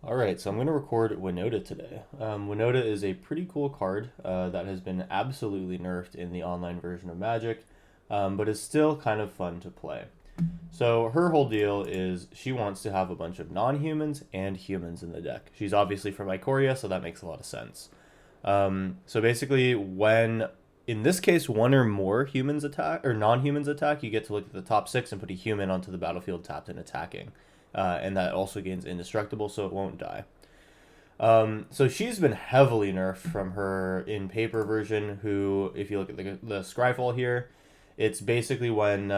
Alright, so I'm going to record Winota today. Winota is a pretty cool card that has been absolutely nerfed in the online version of Magic, but is still kind of fun to play. So her whole deal is she wants to have a bunch of non-humans and humans in the deck. She's obviously from Ikoria, so that makes a lot of sense. So basically, when in this case one or more humans attack or non-humans attack, you get to look at the top six and put a human onto the battlefield tapped and attacking. And that also gains indestructible, so it won't die. So she's been heavily nerfed from her in paper version. Who, if you look at the Scryfall here, it's basically when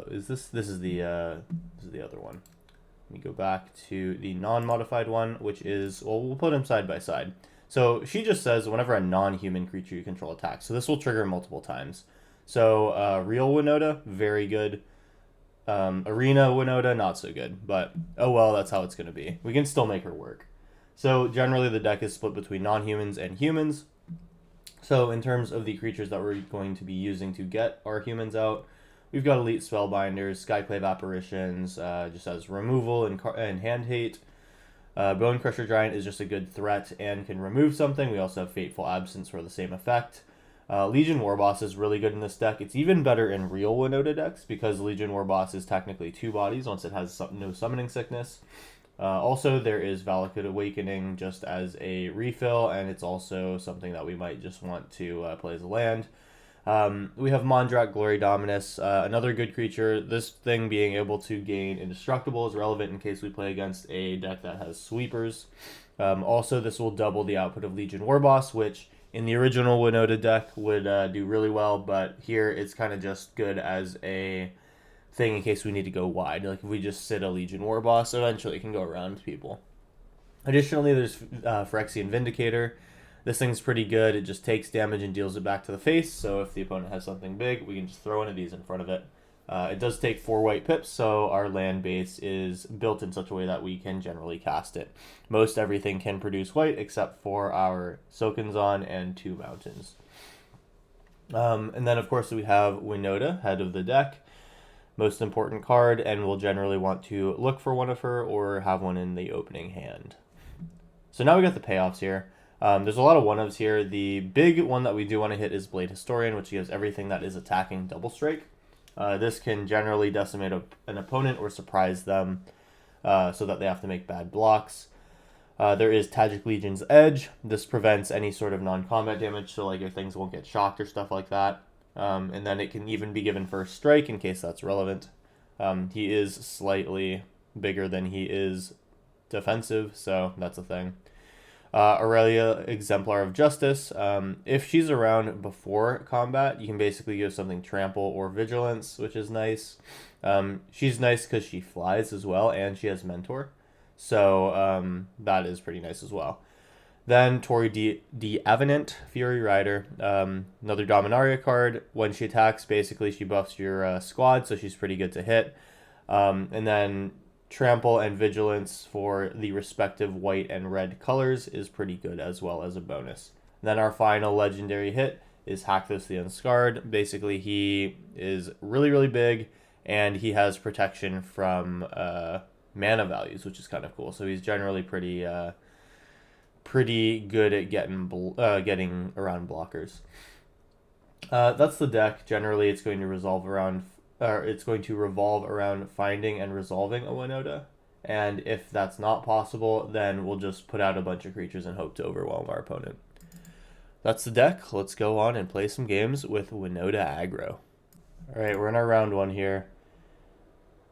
is this is the other one. Let me go back to the non-modified one, which is, well, we'll put them side by side. So she just says whenever a non-human creature you control attacks. So this will trigger multiple times. So real Winota, very good. Arena Winota, not so good, but oh well, that's how it's going to be. We can still make her work. So generally the deck is split between non-humans and humans. So in terms of the creatures that we're going to be using to get our humans out, we've got Elite Spellbinders, Skyclave Apparitions, just as removal and hand hate. Bone Crusher Giant is just a good threat and can remove something. We also have Fateful Absence for the same effect. Legion Warboss is really good in this deck. It's even better in real Winota decks because Legion Warboss is technically two bodies once it has no summoning sickness. Also, there is Valakut Awakening just as a refill, and it's also something that we might just want to play as a land. We have Mondrak Glory Dominus, another good creature. This thing being able to gain indestructible is relevant in case we play against a deck that has sweepers. Also, this will double the output of Legion Warboss, which in the original Winota deck would do really well, but here it's kind of just good as a thing in case we need to go wide. Like if we just sit a Legion Warboss, eventually it can go around people. Additionally, there's Phyrexian Vindicator. This thing's pretty good. It just takes damage and deals it back to the face, so if the opponent has something big, we can just throw one of these in front of it. It does take 4 white pips, so our land base is built in such a way that we can generally cast it. Most everything can produce white except for our Sokinzon and 2 mountains. And then, of course, we have Winota, head of the deck. Most important card, and we'll generally want to look for one of her or have one in the opening hand. So now we got the payoffs here. There's a lot of one-ofs here. The big one that we do want to hit is Blade Historian, which gives everything that is attacking double strike. This can generally decimate an opponent or surprise them so that they have to make bad blocks. There is Tajic Legion's Edge. This prevents any sort of non-combat damage, so like your things won't get shocked or stuff like that. And then it can even be given first strike in case that's relevant. He is slightly bigger than he is defensive, so that's a thing. Aurelia, Exemplar of Justice. If she's around before combat, you can basically give something Trample or Vigilance, which is nice. She's nice because she flies as well, and she has Mentor. So that is pretty nice as well. Then Tori D. Avenant, Fury Rider. Another Dominaria card. When she attacks, basically she buffs your squad, so she's pretty good to hit. And then Trample and Vigilance for the respective white and red colors is pretty good as well as a bonus. And then our final legendary hit is Hakthos the Unscarred. Basically, he is really, really big, and he has protection from mana values, which is kind of cool. So he's generally pretty good at getting around blockers. That's the deck. Generally, it's going to revolve around finding and resolving a Winota. And if that's not possible, then we'll just put out a bunch of creatures and hope to overwhelm our opponent. That's the deck. Let's go on and play some games with Winota aggro. Alright, we're in our round 1 here.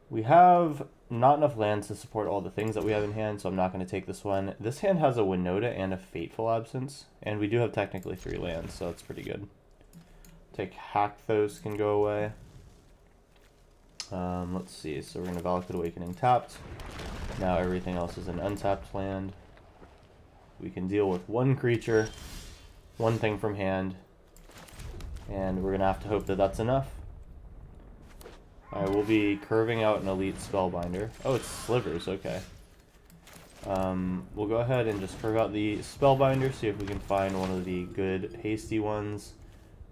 We have not enough lands to support all the things that we have in hand, so I'm not going to take this one. This hand has a Winota and a Fateful Absence, and we do have technically 3 lands, so that's pretty good. Take Hakthos can go away. Let's see, so we're going to Valakut Awakening tapped. Now everything else is an untapped land. We can deal with 1 creature, 1 thing from hand, and we're going to have to hope that that's enough. Alright, we'll be curving out an Elite Spellbinder. Oh, it's Slivers, okay. We'll go ahead and just curve out the Spellbinder, see if we can find one of the good hasty ones.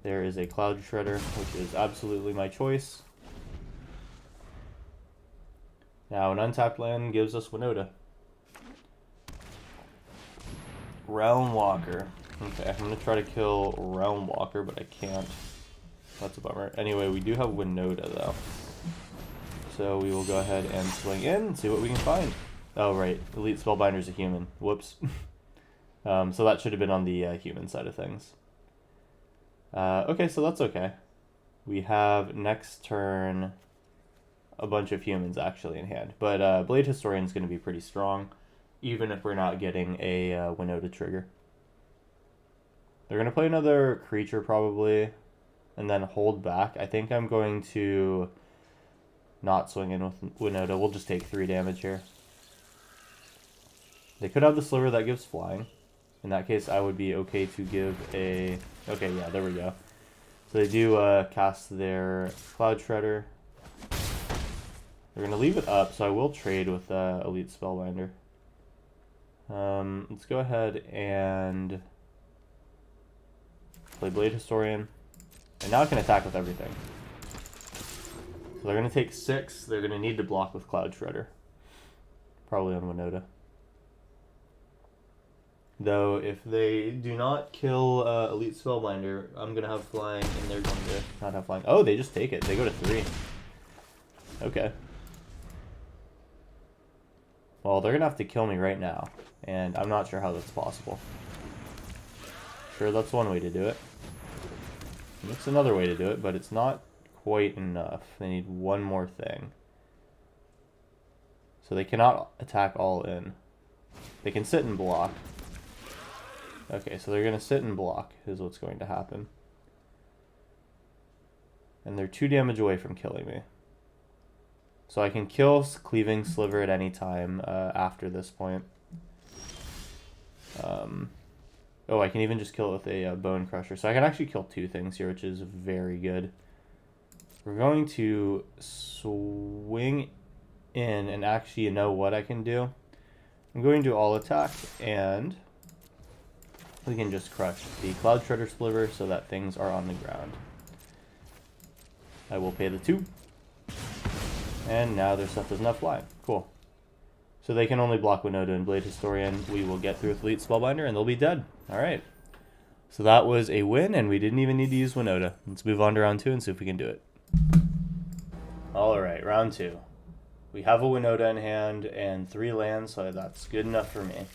There is a Cloud Shredder, which is absolutely my choice. Now, an untapped land gives us Winota. Realm Walker. Okay, I'm gonna try to kill Realm Walker, but I can't. That's a bummer. Anyway, we do have Winota though. So we will go ahead and swing in and see what we can find. Oh right, Elite Spellbinder's a human. Whoops. So that should have been on the human side of things. Okay, so that's okay. We have next turn a bunch of humans actually in hand. But Blade Historian's going to be pretty strong, even if we're not getting a Winota trigger. They're going to play another creature probably, and then hold back. I think I'm going to not swing in with Winota. We'll just take 3 damage here. They could have the Sliver that gives flying. In that case, I would be okay to give a... Okay, yeah, there we go. So they do cast their Cloud Shredder. They're going to leave it up, so I will trade with Elite Spellbinder. Let's go ahead and play Blade Historian. And now I can attack with everything. So they're going to take 6. They're going to need to block with Cloud Shredder. Probably on Winota. Though, if they do not kill Elite Spellbinder, I'm going to have flying, and they're going to not have flying. Oh, they just take it. They go to 3. Okay. Well, they're going to have to kill me right now, and I'm not sure how that's possible. Sure, that's one way to do it. That's another way to do it, but it's not quite enough. They need one more thing. So they cannot attack all in. They can sit and block. Okay, so they're going to sit and block is what's going to happen. And they're 2 damage away from killing me. So I can kill Cleaving Sliver at any time after this point. Oh, I can even just kill it with a Bone Crusher. So I can actually kill 2 things here, which is very good. We're going to swing in, and actually, you know what I can do? I'm going to all attack, and we can just crush the Cloud Shredder Sliver so that things are on the ground. I will pay the 2. And now their stuff does not fly. Cool. So they can only block Winota and Blade Historian. We will get through with Elite Spellbinder and they'll be dead. Alright. So that was a win and we didn't even need to use Winota. Let's move on to round 2 and see if we can do it. Alright, round 2. We have a Winota in hand and 3 lands, so that's good enough for me.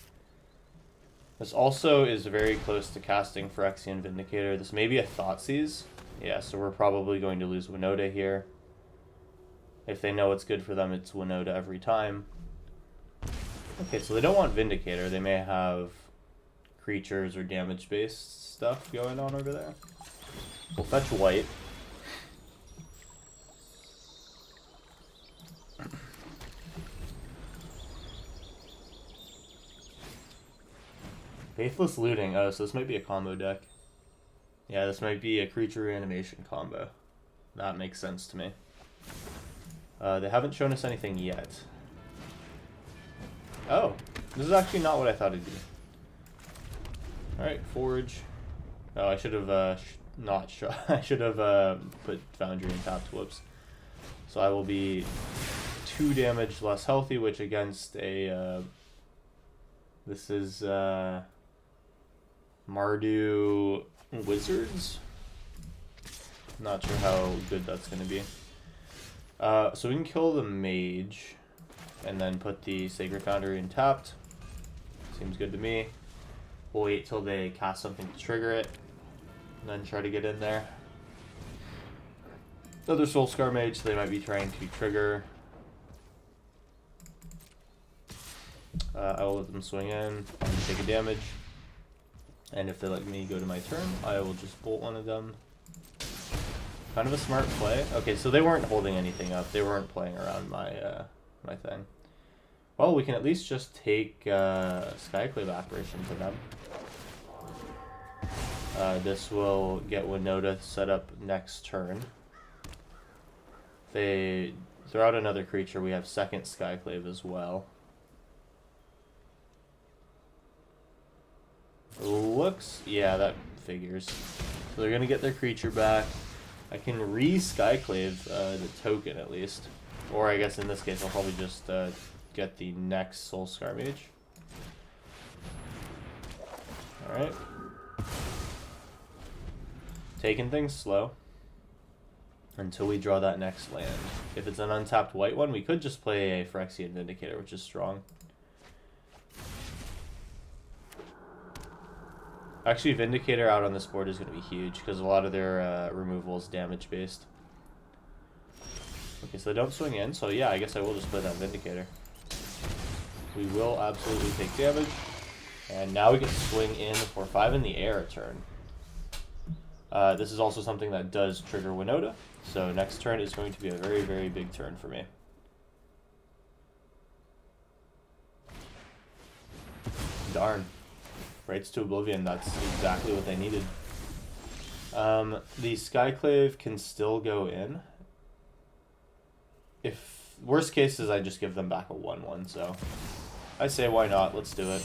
This also is very close to casting Phyrexian Vindicator. This may be a Thoughtseize. Yeah, so we're probably going to lose Winota here. If they know it's good for them, it's Winota every time. Okay, so they don't want Vindicator. They may have creatures or damage-based stuff going on over there. We'll fetch white. Faithless Looting. Oh, so this might be a combo deck. Yeah, this might be a creature reanimation combo. That makes sense to me. They haven't shown us anything yet. Oh, this is actually not what I thought it'd be. Alright, Forge. Oh, I should have not shot. I should have put Foundry in tapped. Whoops. So I will be 2 damage less healthy, which against a... this is Mardu Wizards? Not sure how good that's going to be. So we can kill the Mage and then put the Sacred Foundry in tapped. Seems good to me. We'll wait till they cast something to trigger it and then try to get in there. Another Soulscar Mage, so they might be trying to trigger. I will let them swing in and take a damage. And if they let me go to my turn, I will just bolt one of them. Kind of a smart play. Okay, so they weren't holding anything up. They weren't playing around my my thing. Well, we can at least just take Skyclave Apparition to them. This will get Winota set up next turn. If they throw out another creature, we have second Skyclave as well. Looks, yeah, that figures. So they're gonna get their creature back. I can re-Skyclave the token at least. Or I guess in this case I'll probably just get the next Soulscar Mage. Alright. Taking things slow until we draw that next land. If it's an untapped white one, we could just play a Phyrexian Vindicator, which is strong. Actually, Vindicator out on this board is going to be huge because a lot of their removal is damage based. Okay, so they don't swing in, so yeah, I guess I will just play that Vindicator. We will absolutely take damage. And now we get to swing in for 5 in the air a turn. This is also something that does trigger Winota, so next turn is going to be a very, very big turn for me. Darn. Rights to Oblivion, that's exactly what they needed. The Skyclave can still go in. If worst case is I just give them back a 1/1, so I say why not, let's do it.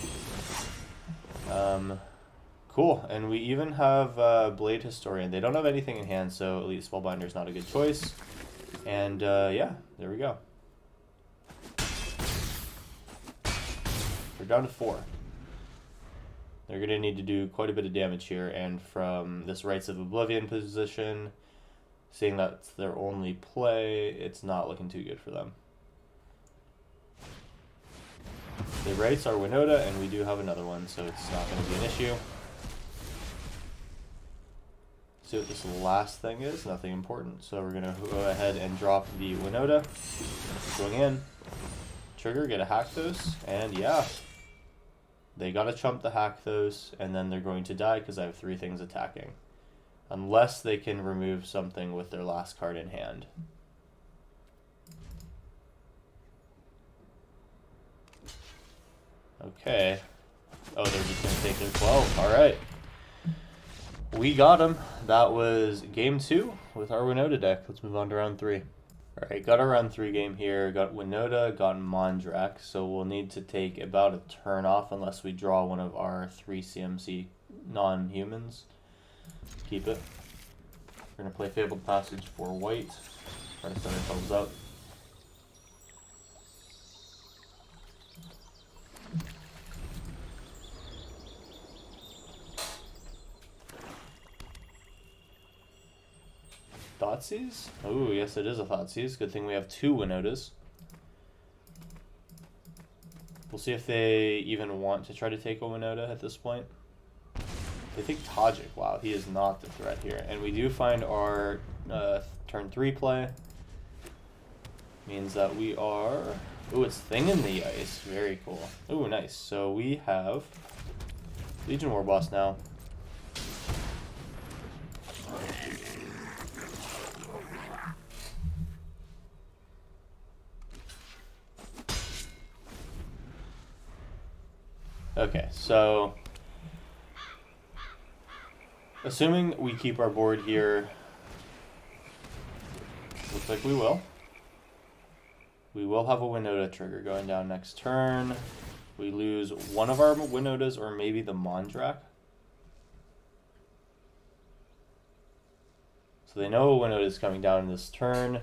Cool, and we even have Blade Historian. They don't have anything in hand, so Elite Spellbinder is not a good choice. And yeah, there we go. We're down to 4. They're going to need to do quite a bit of damage here, and from this Rights of Oblivion position, seeing that's their only play, it's not looking too good for them. The Rights are Winota, and we do have another one, so it's not going to be an issue. See what this last thing is, nothing important. So we're going to go ahead and drop the Winota, swing in, trigger, get a Hakthos, and yeah. They gotta chump the Hakthos, and then they're going to die because I have 3 things attacking. Unless they can remove something with their last card in hand. Okay. Oh, they're just gonna take their 12. Alright. We got them. That was game 2 with our Winota deck. Let's move on to round 3. Alright, got our round 3 game here. Got Winota, got Mondrak, so we'll need to take about a turn off unless we draw one of our 3 CMC non-humans. Keep it. We're going to play Fabled Passage for white. Try to set ourselves up. Thoughtseize? Oh, yes, it is a Thoughtseize. Good thing we have 2 Winotas. We'll see if they even want to try to take a Winota at this point. They take Tajik. Wow, he is not the threat here. And we do find our turn 3 play. Means that we are... Ooh, it's Thing in the Ice. Very cool. Ooh, nice. So we have Legion Warboss now. Okay, so assuming we keep our board here, looks like we will. We will have a Winota trigger going down next turn. We lose one of our Winotas or maybe the Mondrak. So they know a Winota is coming down this turn.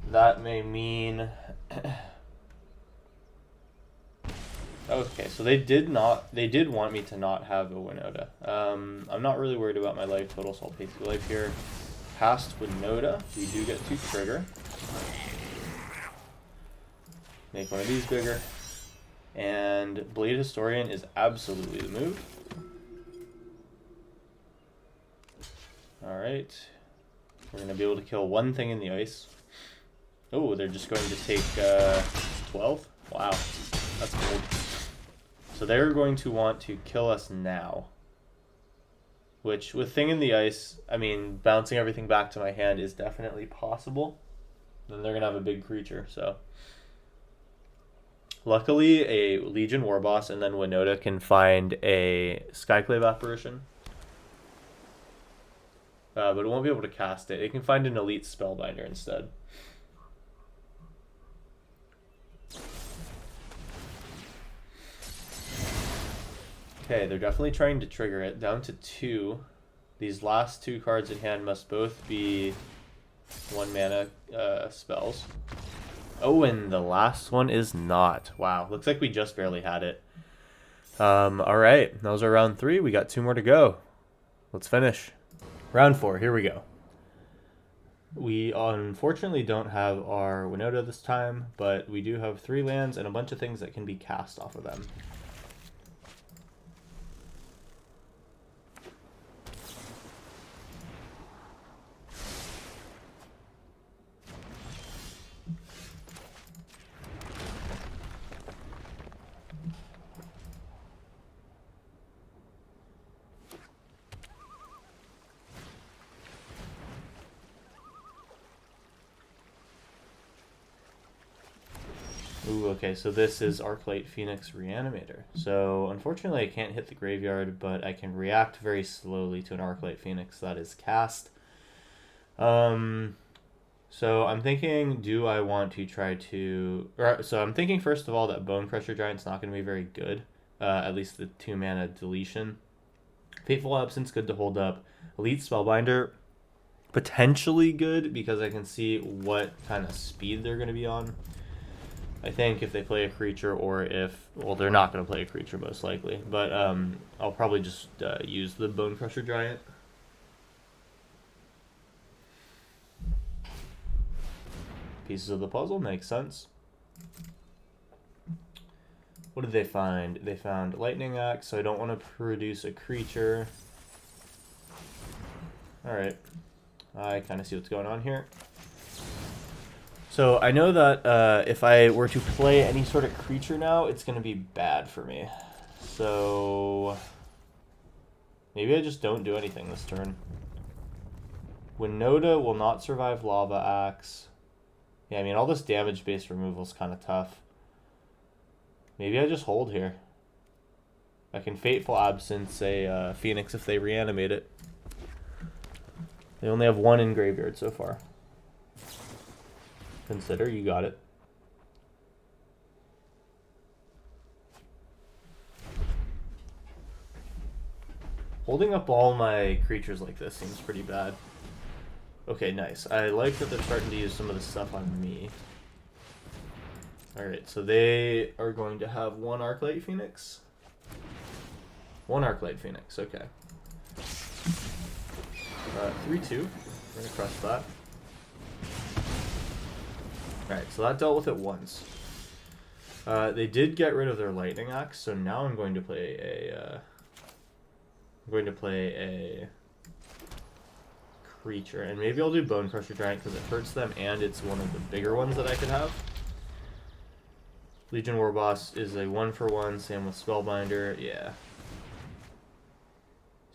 That may mean... Okay, so they did want me to not have a Winota. I'm not really worried about my life total, so I'll pay 2 life here. Past Winota, we do get to trigger. Make one of these bigger. And Blade Historian is absolutely the move. Alright. We're going to be able to kill 1 thing in the ice. Oh, they're just going to take 12? Wow, that's bold. So they're going to want to kill us now. Which, with Thing in the Ice, I mean, bouncing everything back to my hand is definitely possible. Then they're going to have a big creature, so... Luckily, a Legion Warboss and then Winota can find a Skyclave Apparition. But it won't be able to cast it. It can find an Elite Spellbinder instead. Okay, they're definitely trying to trigger it. Down to 2. These last 2 cards in hand must both be 1 mana spells. Oh, and the last one is not. Wow, looks like we just barely had it. All right, that was our round 3. We got 2 more to go. Let's finish. Round 4, here we go. We unfortunately don't have our Winota this time, but we do have 3 lands and a bunch of things that can be cast off of them. Ooh, okay, so this is Arclight Phoenix Reanimator. So, unfortunately I can't hit the graveyard, but I can react very slowly to an Arclight Phoenix that is cast. So I'm thinking, do I want to try to... so I'm thinking, first of all, that Bone Crusher Giant's not going to be very good. At least the 2-mana deletion. Fateful Absence, good to hold up. Elite Spellbinder, potentially good, because I can see what kind of speed they're going to be on. I think if they play a creature, or if... well, they're not going to play a creature, most likely. But I'll probably just use the Bone Crusher Giant. Pieces of the puzzle, makes sense. What did they find? They found Lightning Axe, so I don't want to produce a creature. Alright. I kind of see what's going on here. So I know that if I were to play any sort of creature now, it's going to be bad for me. So maybe I just don't do anything this turn. Winota will not survive Lava Axe. Yeah, I mean, all this damage-based removal is kind of tough. Maybe I just hold here. I can Fateful Absence a Phoenix if they reanimate it. They only have 1 in graveyard so far. Consider, you got it. Holding up all my creatures like this seems pretty bad. Okay, nice. I like that they're starting to use some of the stuff on me. Alright, so they are going to have 1 Arclight Phoenix. 1 Arclight Phoenix, okay. 3-2. We're going to crush that. Alright, so that dealt with it once. They did get rid of their Lightning Axe, so now I'm going to play a creature, and maybe I'll do Bone Crusher Giant because it hurts them and it's one of the bigger ones that I could have. Legion Warboss is a 1-for-1, same with Spellbinder, yeah.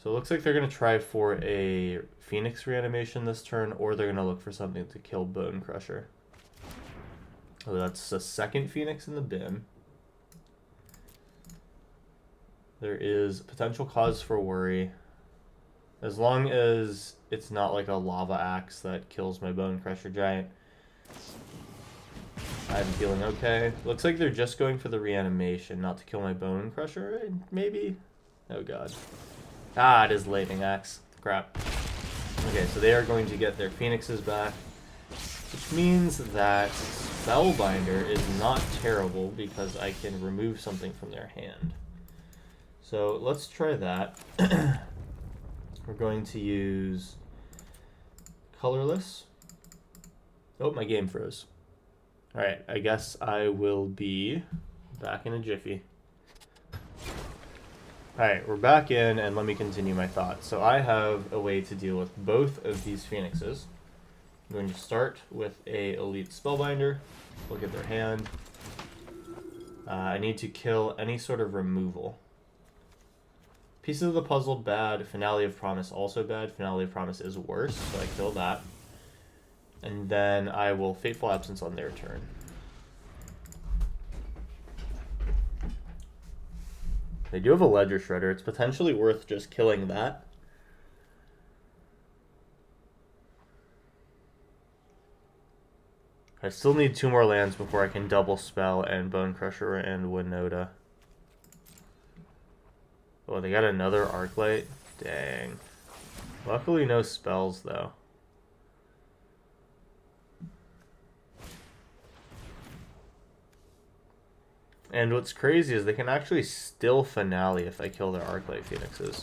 So it looks like they're going to try for a Phoenix Reanimation this turn, or they're going to look for something to kill Bone Crusher. Oh, that's a 2nd Phoenix in the bin. There is potential cause for worry. As long as it's not like a Lava Axe that kills my Bone Crusher Giant, I'm feeling okay. Looks like they're just going for the reanimation, not to kill my Bone Crusher, maybe? Oh god. Ah, it is Lightning Axe. Crap. Okay, so they are going to get their Phoenixes back, which means that Spellbinder is not terrible because I can remove something from their hand. So let's try that. We're going to use Colorless. Oh, my game froze. Alright, I guess I will be back in a jiffy. Alright, we're back in, and let me continue my thoughts. So I have a way to deal with both of these Phoenixes. I'm going to start with a Elite Spellbinder. Look at their hand. I need to kill any sort of removal. Pieces of the Puzzle, bad. Finale of Promise, also bad. Finale of Promise is worse, so I kill that. And then I will Fateful Absence on their turn. They do have a Ledger Shredder. It's potentially worth just killing that. I still need 2 more lands before I can double spell and Bone Crusher and Winota. Oh, they got another Arclight? Dang. Luckily no spells, though. And what's crazy is they can actually still finale if I kill their Arclight Phoenixes.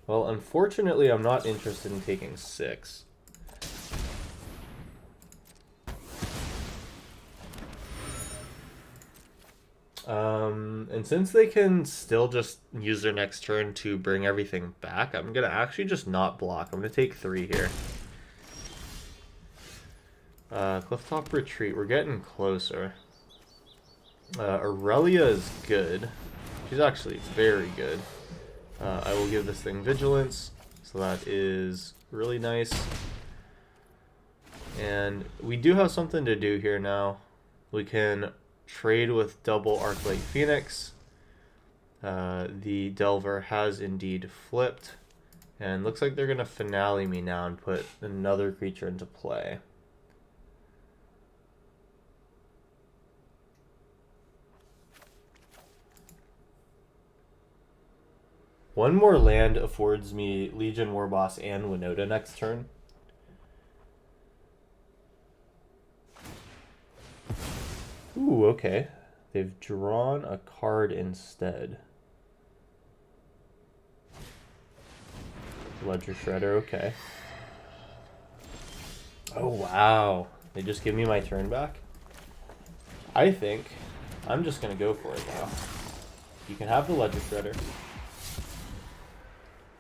Well, unfortunately, I'm not interested in taking 6. And since they can still just use their next turn to bring everything back, I'm going to actually just not block. I'm going to take 3 here. Clifftop Retreat. We're getting closer. Aurelia is good. She's actually very good. I will give this thing Vigilance. So that is really nice. And we do have something to do here now. We can trade with double Arclight Phoenix. The Delver has indeed flipped. And looks like they're going to finale me now and put another creature into play. One more land affords me Legion Warboss and Winota next turn. Ooh, okay. They've drawn a card instead. Ledger Shredder, okay. Oh, wow. They just give me my turn back? I think I'm just going to go for it now. You can have the Ledger Shredder.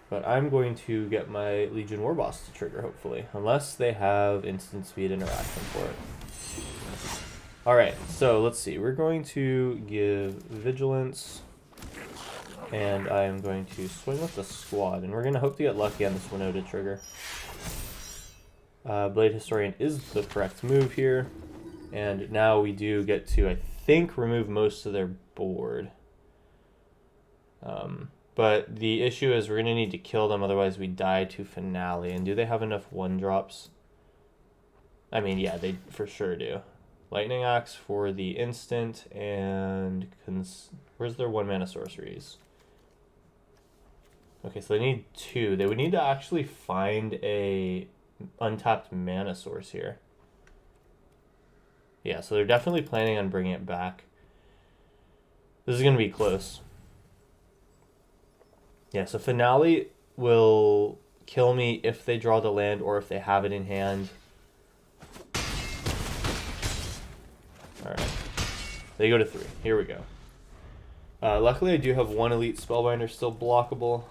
But I'm going to get my Legion Warboss to trigger, hopefully. Unless they have instant speed interaction for it. Alright, so let's see. We're going to give Vigilance. And I am going to swing with the squad. And we're going to hope to get lucky on this Winota trigger. Blade Historian is the correct move here. And now we do get to, I think, remove most of their board. But the issue is we're going to need to kill them, otherwise we die to finale. And do they have enough 1-drops? I mean, yeah, they for sure do. Lightning Axe for the instant, and where's their 1-mana sorceries? Okay, so they need 2. They would need to actually find a untapped mana source here. Yeah, so they're definitely planning on bringing it back. This is going to be close. Yeah, so finale will kill me if they draw the land or if they have it in hand. Alright. They go to 3. Here we go. Luckily, I do have 1 Elite Spellbinder still blockable.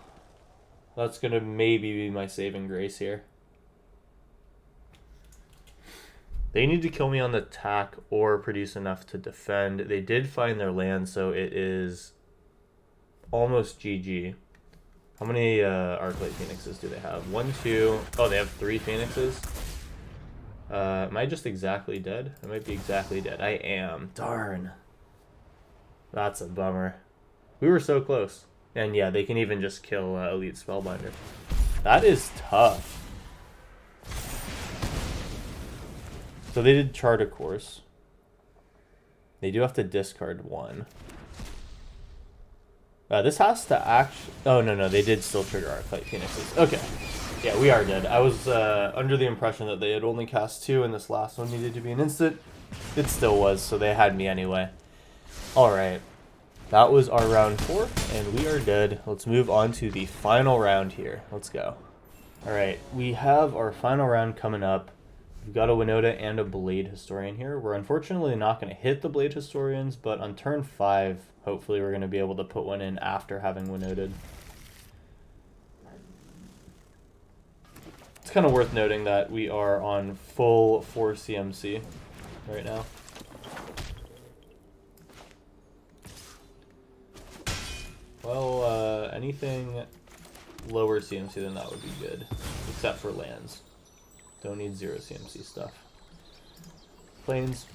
That's going to maybe be my saving grace here. They need to kill me on the attack or produce enough to defend. They did find their land, so it is almost GG. How many Arclight Phoenixes do they have? 1, 2... Oh, they have 3 Phoenixes? Am I just exactly dead? I might be exactly dead. I am. Darn. That's a bummer. We were so close. And yeah, they can even just kill Elite Spellbinder. That is tough. So they did chart a course. They do have to discard 1. This has to actually... Oh, no, they did still trigger Arclight Phoenixes. Okay. Yeah, we are dead. I was under the impression that they had only cast 2 and this last one needed to be an instant. It still was, so they had me anyway. Alright. That was our round 4, and we are dead. Let's move on to the final round here. Let's go. Alright, we have our final round coming up. We've got a Winota and a Blade Historian here. We're unfortunately not going to hit the Blade Historians, but on turn 5, hopefully we're going to be able to put one in after having Winoted. It's kind of worth noting that we are on full 4 CMC right now. Well, anything lower CMC than that would be good, except for lands. Don't need 0 CMC stuff. Planes.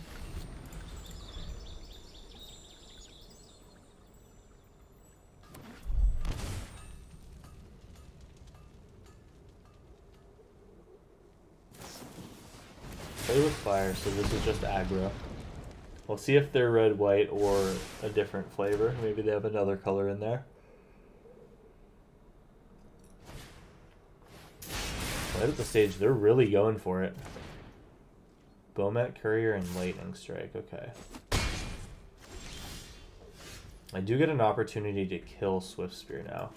Play with fire, so this is just aggro. We'll see if they're red, white, or a different flavor. Maybe they have another color in there. Right at the stage, they're really going for it. Bowmet Courier and Lightning Strike. Okay. I do get an opportunity to kill Swift Spear now.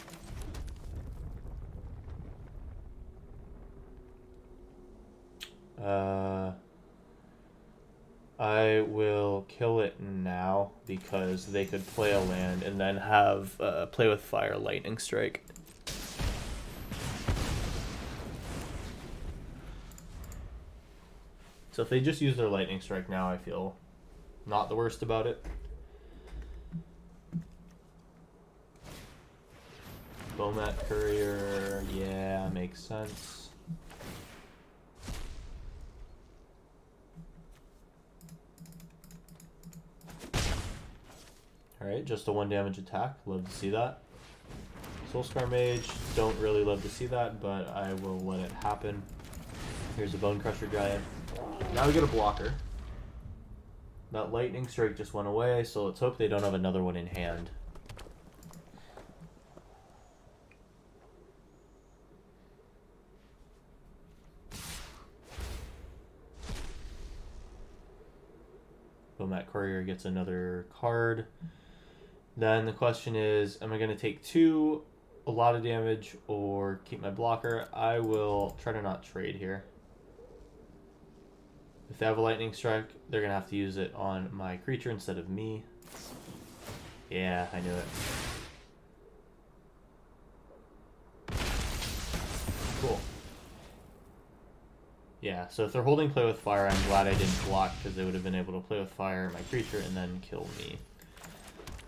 I will kill it now because they could play a land and then have play with fire Lightning Strike. So if they just use their Lightning Strike now, I feel not the worst about it. Bowmet Courier, yeah, makes sense. Alright, just a 1 damage attack. Love to see that. Soulscar Mage, don't really love to see that, but I will let it happen. Here's a Bone Crusher Giant. Now we get a blocker. That Lightning Strike just went away, so let's hope they don't have another one in hand. Bowmet Courier gets another card. Then the question is, am I going to take 2, a lot of damage, or keep my blocker? I will try to not trade here. If they have a Lightning Strike, they're going to have to use it on my creature instead of me. Yeah, I knew it. Cool. Yeah, so if they're holding Play with Fire, I'm glad I didn't block because they would have been able to play with fire my creature and then kill me.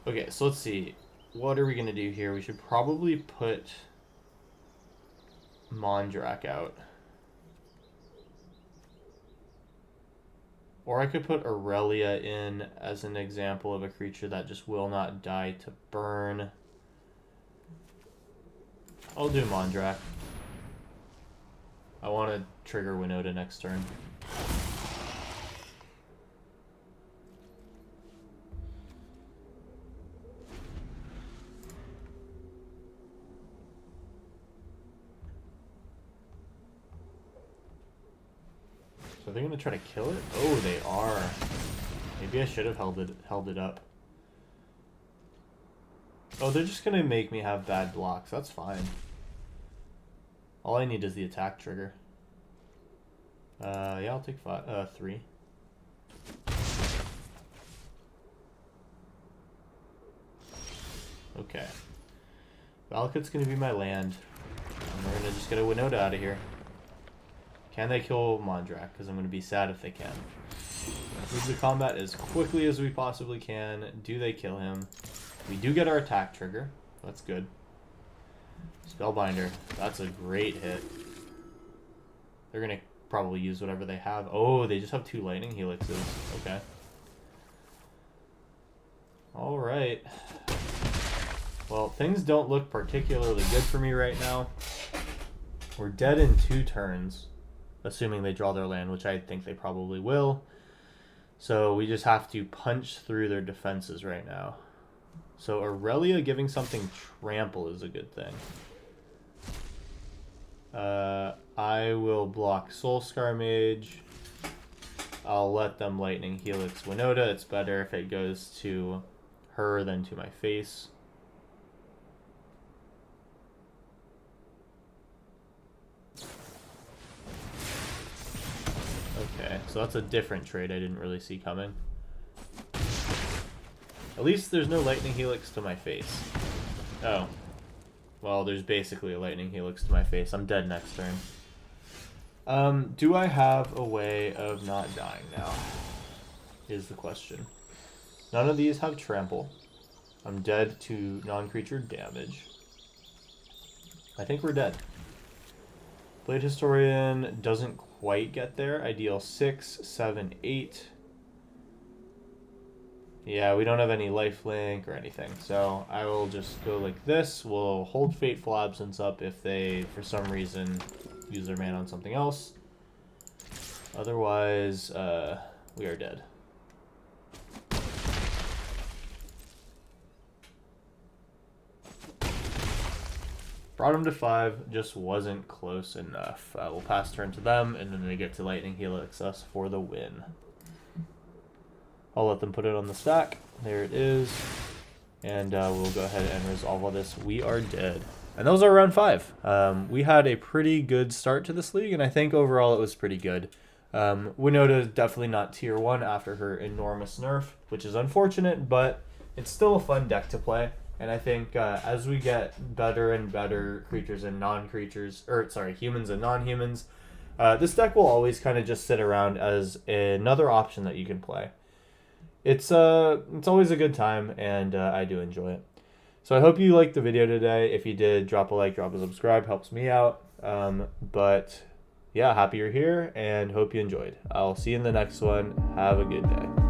Okay, so let's see. What are we going to do here? We should probably put Mondrak out. Or I could put Aurelia in as an example of a creature that just will not die to burn. I'll do Mondrak. I want to trigger Winota next turn. So are they going to try to kill it? Oh, they are. Maybe I should have held it up. Oh, they're just going to make me have bad blocks. That's fine. All I need is the attack trigger. Yeah, I'll take 3. Okay. Valakut's going to be my land. And we're going to just get a Winota out of here. Can they kill Mondrak? Because I'm going to be sad if they can. Move the combat as quickly as we possibly can. Do they kill him? We do get our attack trigger. That's good. Spellbinder. That's a great hit. They're going to probably use whatever they have. Oh, they just have 2 Lightning Helixes. Okay. Alright. Well, things don't look particularly good for me right now. We're dead in 2 turns. Assuming they draw their land, which I think they probably will. So we just have to punch through their defenses right now. So Aurelia giving something trample is a good thing. I will block Soulscar Mage. I'll let them Lightning Helix Winota. It's better if it goes to her than to my face. Okay, so that's a different trade I didn't really see coming. At least there's no Lightning Helix to my face. Oh. Well, there's basically a Lightning Helix to my face. I'm dead next turn. Do I have a way of not dying now? Is the question. None of these have trample. I'm dead to non-creature damage. I think we're dead. Blade Historian doesn't quite get there. I deal 6, 7, 8. Yeah, we don't have any lifelink or anything, so I will just go like this. We'll hold Fateful Absence up if they, for some reason, use their mana on something else. Otherwise, we are dead. Brought them to 5, just wasn't close enough. We'll pass turn to them, and then they get to Lightning Helix us for the win. I'll let them put it on the stack. There it is. And we'll go ahead and resolve all this. We are dead. And that was our round 5. We had a pretty good start to this league, and I think overall it was pretty good. Winota is definitely not tier 1 after her enormous nerf, which is unfortunate, but it's still a fun deck to play. And I think as we get better and better creatures and non-creatures, or sorry, humans and non-humans, this deck will always kind of just sit around as another option that you can play. It's always a good time, and I do enjoy it. So I hope you liked the video today. If you did, drop a like, drop a subscribe, helps me out. But yeah, happy you're here, and hope you enjoyed. I'll see you in the next one. Have a good day.